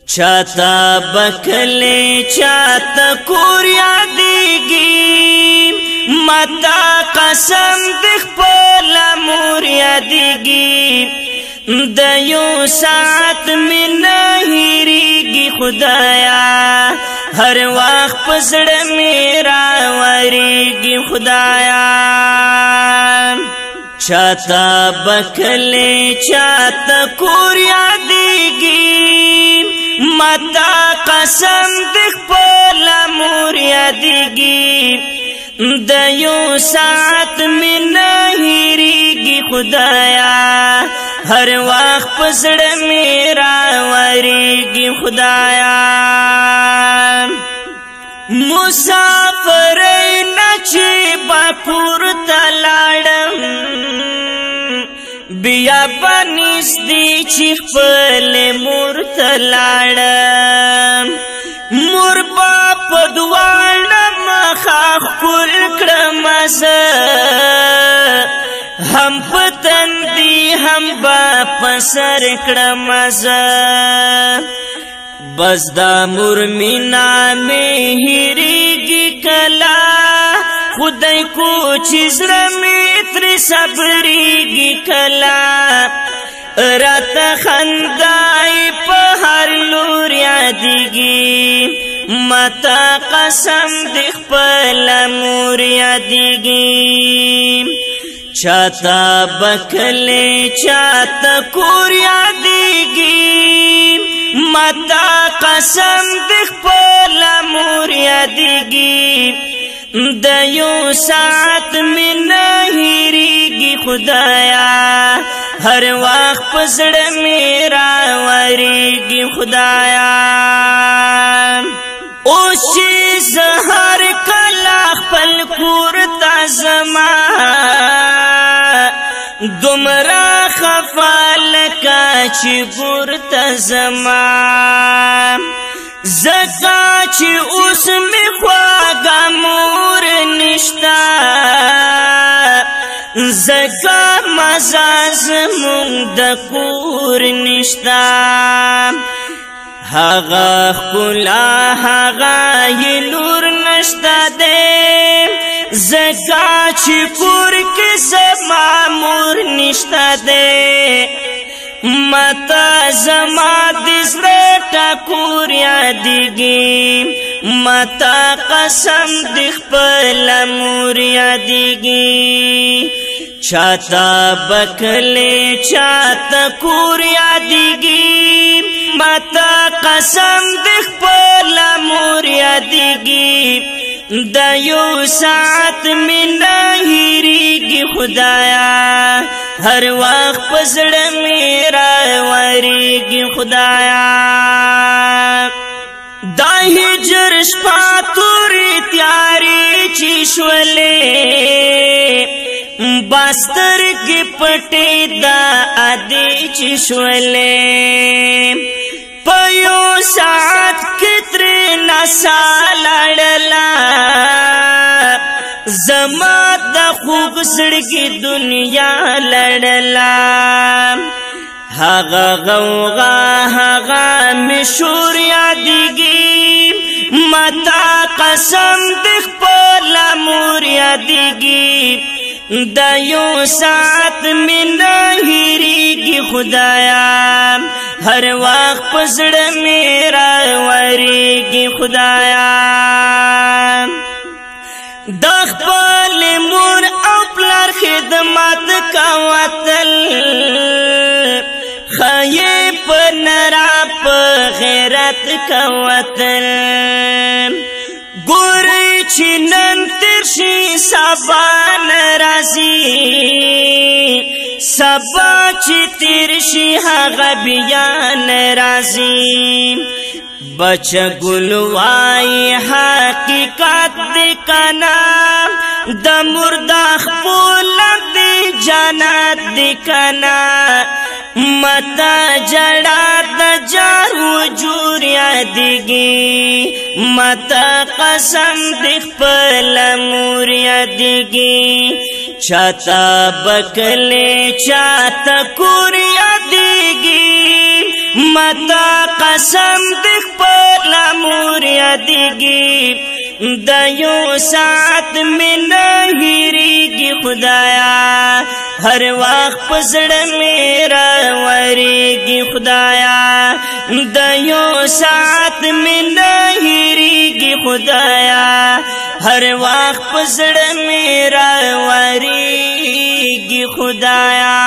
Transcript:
چاہتا بکلے چاہتا کور یادیگی متا قسم دخ پولا مور یادیگی دیو ساعت میں نہیریگی خدایا ہر وقت پسڑ میرا وریگی خدایا چاہتا بکلے چاہتا کور یادیگی متا قسم دخ پولا مور یادیگی دیو ساعت میں نہیریگی خدایا ہر وقت پسڑ میرا وریگی خدایا مسافر نچی باپور تلاڑم بیا بنیس دی چیخ پل مور تلاڑم مور باپ دوارم خاخ کل کرمزا ہم پتن دی ہم باپ سر کرمزا بس دا مور مینا میں ہیریگی کلا خدای کو چیز رمیتر صبریگی کلا رات خندائی پہر لور یادیگی متا قسم دخ پلا مور یادیگی چاہتا بکلے چاہتا کور یادیگی متا قسم دخ پلا مور یادیگی دیو ساعت میں نہیریگی خدایا ہر وقت پسڑ میرا وریگی خدایا اوشی زہر کلاخ پل کور تازما دمرا خفال کاچی گور تازما زکا چی اس میں خواگا مور نشتا زکا مزاز مونگ دکور نشتا ہاگا خلا ہاگا یہ لور نشتا دے زکا چی کور کے زما مور نشتا دے متا زما دزر ٹاکور یادیگی متا قسم دخ پلا مور یادیگی چاہتا بکلے چاہتا کور یادیگی متا قسم دخ پلا مور یادیگی دیو ساعت میں نہیریگی خدایا ہر وقت پسڑ میرا وریگی خدایا داہی جرش پاتوری تیاری چیشولے باستر کی پٹی دا آدھی چیشولے پیو ساعت کتری نسا لڑلا زما دا خوب سڑکی دنیا لڑلا ہاگا غوغا ہاگا مشور یادیگی متا قسم دخ پولا مور یادیگی دیو ساعت میں نہیریگی خدایا ہر وقت پسڑ میرا وریگی خدایا دخ پل مور او پلار خدمت کا وطل خیے پر نرا پر غیرت کا وطل گوری چنن ترشی سبا نرازی سبا چی ترشی حغا بیان رازی بچا گلوائی حقیقت دکنا دا مرداخ پولک دی جانت دکنا متا جڑا دا جار وجور یادیگی متا قسم دخ پلا مور یادیگی چاہتا بکلے چاہتا کور یادیگی متا قسم د یو ساعت میں نه هیریږي خدایا هر وخت په زړه مې راورېږي خدایا د یو ساعت مې نه هیریږي خدایا هر وخت په زړه مې راورېږي خدایا